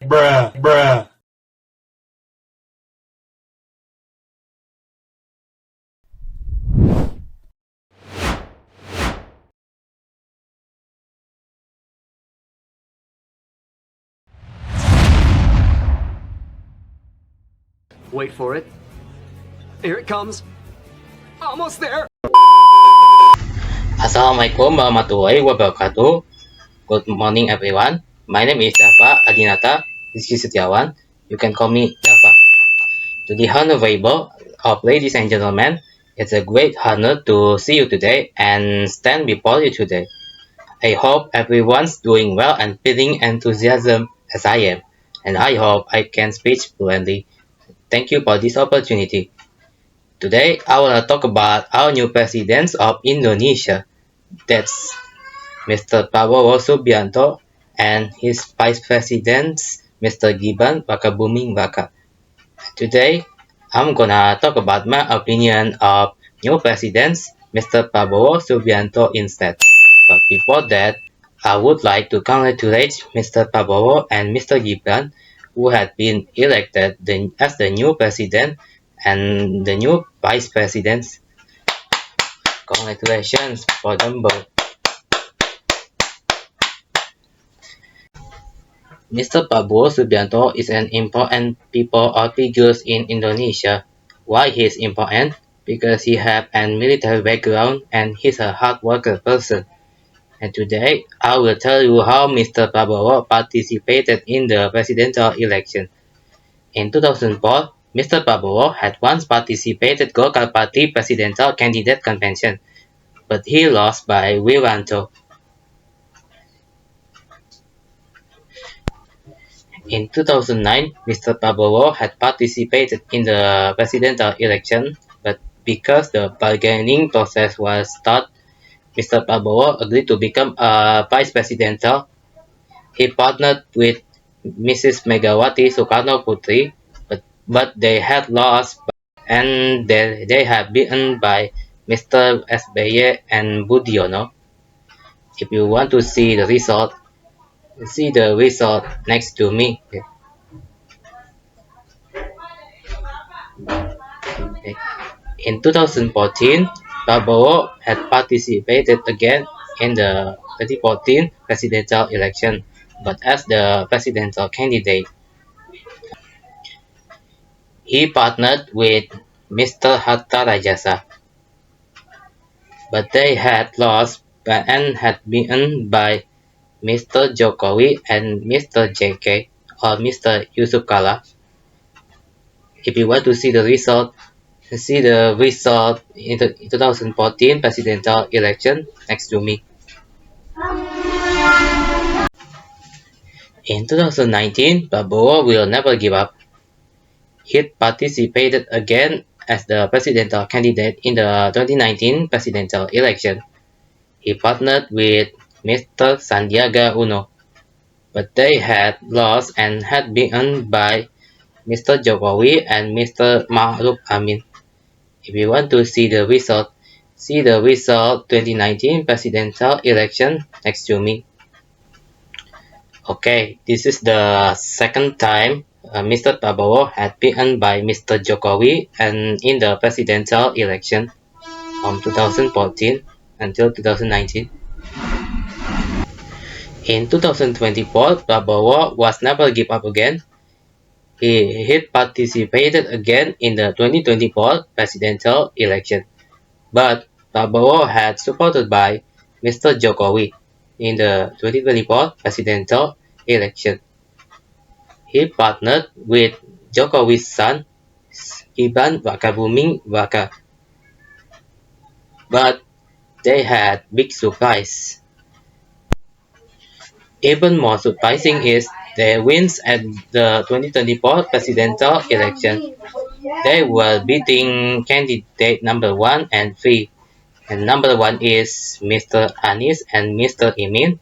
Bruh. Wait for it. Here it comes. Almost there. Assalamualaikum warahmatullahi wabarakatuh. Good morning everyone. My name is Java Adinata Rizky Setiawan. You can call me Java. To the honorable of ladies and gentlemen, it's a great honor to see you today and stand before you today. I hope everyone's doing well and feeling enthusiasm as I am, and I hope I can speak fluently. Thank you for this opportunity. Today, I will talk about our new president of Indonesia. That's Mr. Prabowo Subianto and his Vice President Mr. Gibran Rakabuming Raka. Today, I'm gonna talk about my opinion of new President Mr. Prabowo Subianto instead. But before that, I would like to congratulate Mr. Prabowo and Mr. Gibran who had been elected as the new president and the new vice presidents. Congratulations for them both. Mr. Prabowo Subianto is an important people or figure in Indonesia. Why he is important? Because he has a military background and he's a hard worker person. And today, I will tell you how Mr. Prabowo participated in the presidential election. In 2004, Mr. Prabowo had once participated Golkar Party presidential candidate convention, but he lost by Wiranto. In 2009, Mr. Prabowo had participated in the presidential election, but because the bargaining process was stalled, Mr. Prabowo agreed to become a vice presidential. He partnered with Mrs. Megawati Soekarno Putri, but they had lost and they had beaten by Mr. SBY and Budiono. If you want to see the result next to me. Okay. In 2014, Prabowo had participated again in the 2014 presidential election, but as the presidential candidate. He partnered with Mr. Hatta Rajasa, but they had lost and had beaten by Mr. Jokowi and Mr. JK or Mr. Yusuf Kala. If you want to see the result in the 2014 presidential election next to me. In 2019, Prabowo will never give up. He participated again as the presidential candidate in the 2019 presidential election. He partnered with Mr. Sandiaga Uno, but they had lost and had been beaten by Mr. Jokowi and Mr. Ma'ruf Amin. If you want to see the result 2019 presidential election next to me. Okay, this is the second time Mr. Prabowo had beaten by Mr. Jokowi and in the presidential election from 2014 until 2019. In 2024, Prabowo was never give up again. He participated again in the 2024 presidential election, but Prabowo had supported by Mr. Jokowi in the 2024 presidential election. He partnered with Jokowi's son, Gibran Rakabuming Raka, but they had big surprise. Even more surprising is their wins at the 2024 presidential election. They were beating candidate number 1 and 3, and number 1 is Mr. Anies and Mr. Imin,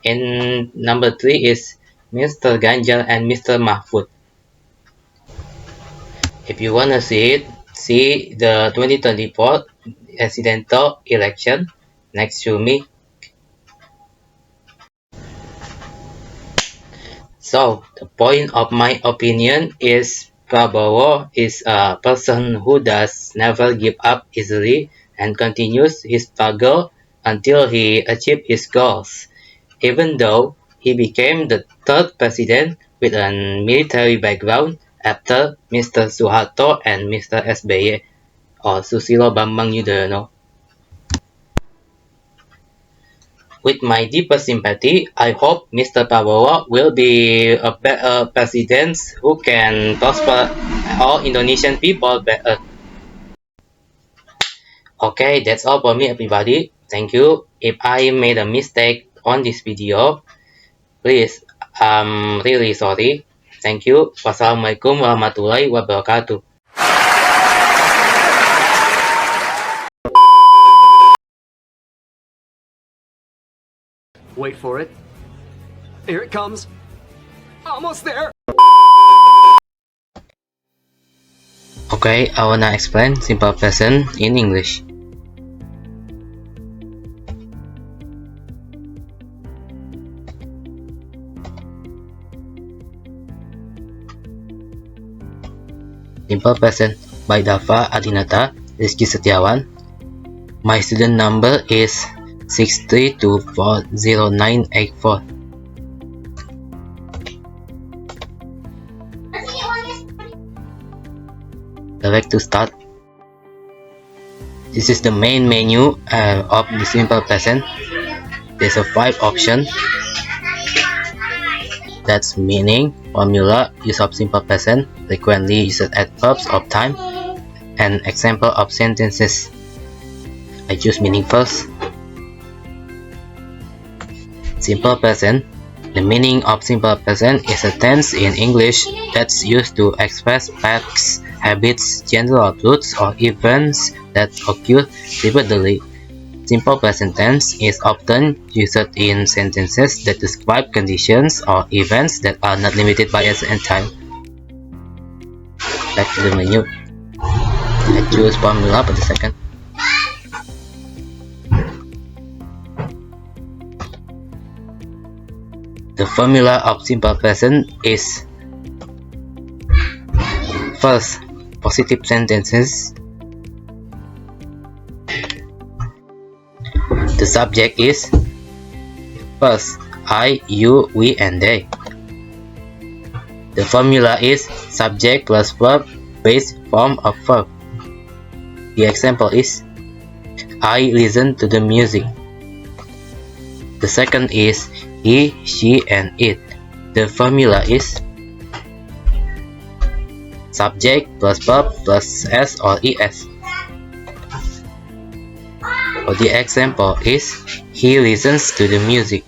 and number 3 is Mr. Ganjar and Mr. Mahfud. If you wanna see it, see the 2024 presidential election next to me. So, the point of my opinion is Prabowo is a person who does never give up easily and continues his struggle until he achieves his goals. Even though he became the third president with a military background after Mr. Suharto and Mr. SBY or Susilo Bambang Yudhoyono. With my deepest sympathy, I hope Mr. Prabowo will be a better president who can prosper all Indonesian people better. Okay, that's all for me, everybody. Thank you. If I made a mistake on this video, please, I'm really sorry. Thank you. Wassalamualaikum warahmatullahi wabarakatuh. Wait for it. Here it comes. Almost there. Okay, I wanna explain simple present in English. Simple present by Dava Adinata Rizky Setiawan. My student number is 632400984. Select to start. This is the main menu of the simple present. There's a 5 option. That's meaning, formula, use of simple present, frequently used adverbs of time, and example of sentences. I choose meaning first. Simple present. The meaning of simple present is a tense in English that's used to express facts, habits, general truths, or events that occur repeatedly. Simple present tense is often used in sentences that describe conditions or events that are not limited by a certain time. Back to the menu. I choose formula for the second. The formula of simple present is: first, positive sentences. The subject is first, I, you, we, and they. The formula is subject plus verb based form of verb. The example is I listen to the music. The second is he, she, and it. The formula is subject plus verb plus s or es. Or the example is he listens to the music.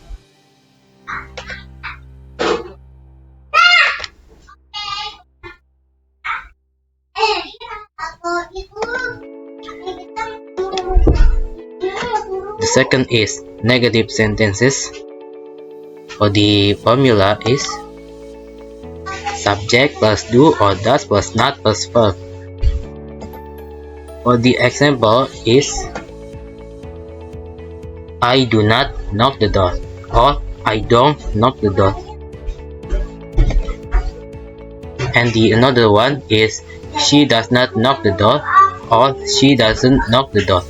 The second is negative sentences. Or the formula is subject plus do or does plus not plus verb. Or the example is I do not knock the door, or I don't knock the door. And the another one is she does not knock the door, or she doesn't knock the door.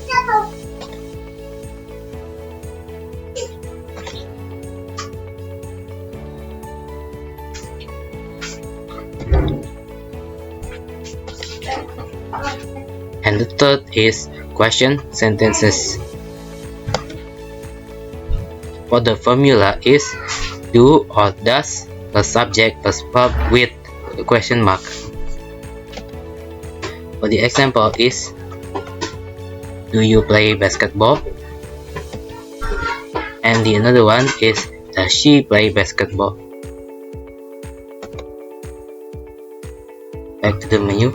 And the third is question sentences. For the formula is do or does plus subject plus verb with a question mark. For the example is do you play basketball? And the another one is does she play basketball? Back to the menu.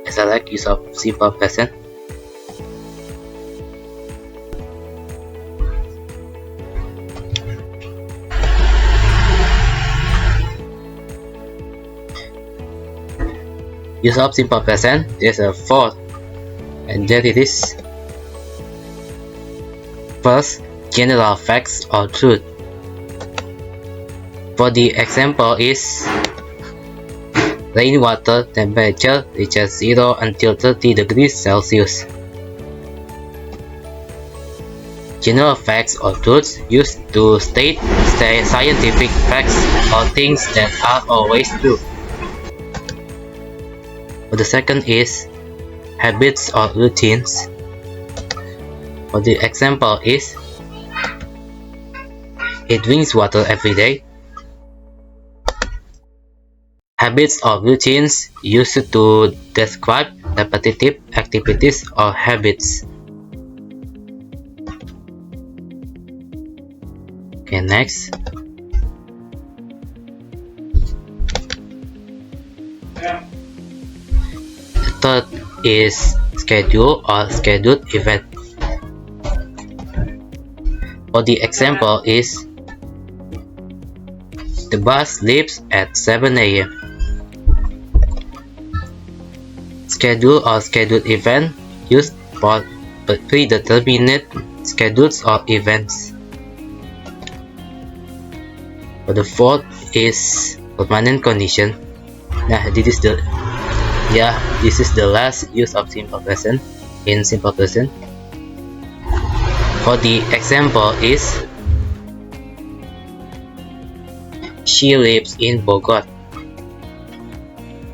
I select use of simple present. Use of simple present, there's a 4, and there it is. First, general facts or truth. For the example is rainwater temperature reaches 0 until 30 degrees Celsius. General facts or truths used to state scientific facts or things that are always true. For the second is habits or routines. For the example is he drinks water every day. Habits or routines used to describe repetitive activities or habits. Okay, next. The third is schedule or scheduled event. For the example is the bus leaves at 7 a.m. Schedule or scheduled event used for predetermined schedules or events. For the fourth is permanent condition. Nah, this is the last use of simple present in simple present. For the example is she lives in Bogor.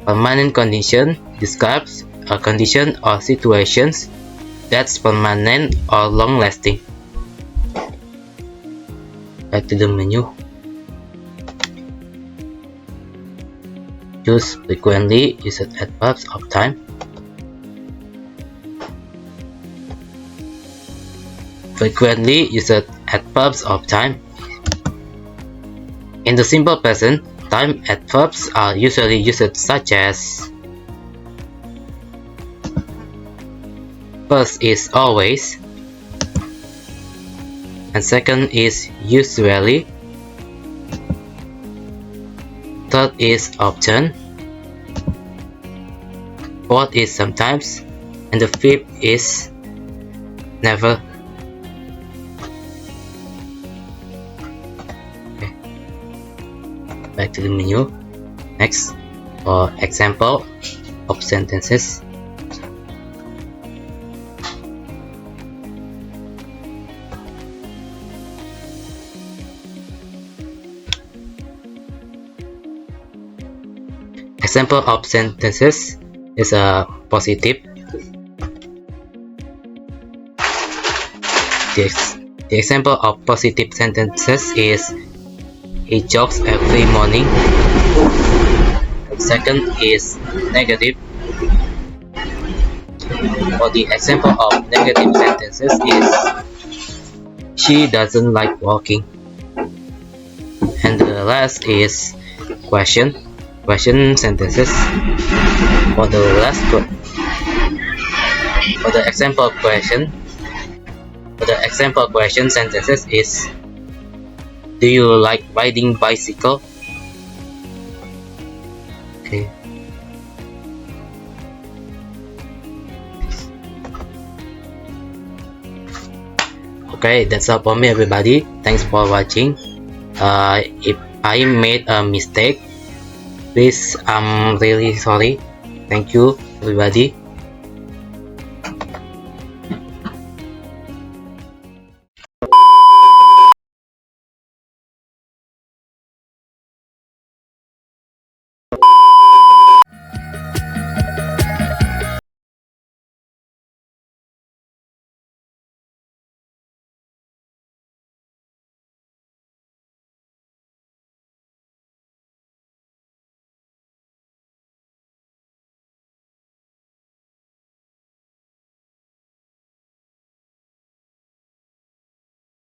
Permanent condition describes a condition or situations that's permanent or long-lasting. Back to the menu. Use frequently used adverbs of time. Frequently used adverbs of time. In the simple present, time adverbs are usually used such as first is always, and second is usually, third is often, fourth is sometimes, and the fifth is never. Okay. Back to the menu. Next, for example of sentences. Example of sentences is a positive. The example of positive sentences is he jogs every morning. The second is negative. For the example of negative sentences is she doesn't like walking. And the last is question sentences. For the example question sentences is do you like riding bicycle? Okay. Okay, that's all for me, everybody. Thanks for watching. If I made a mistake, please, I'm really sorry. Thank you, everybody.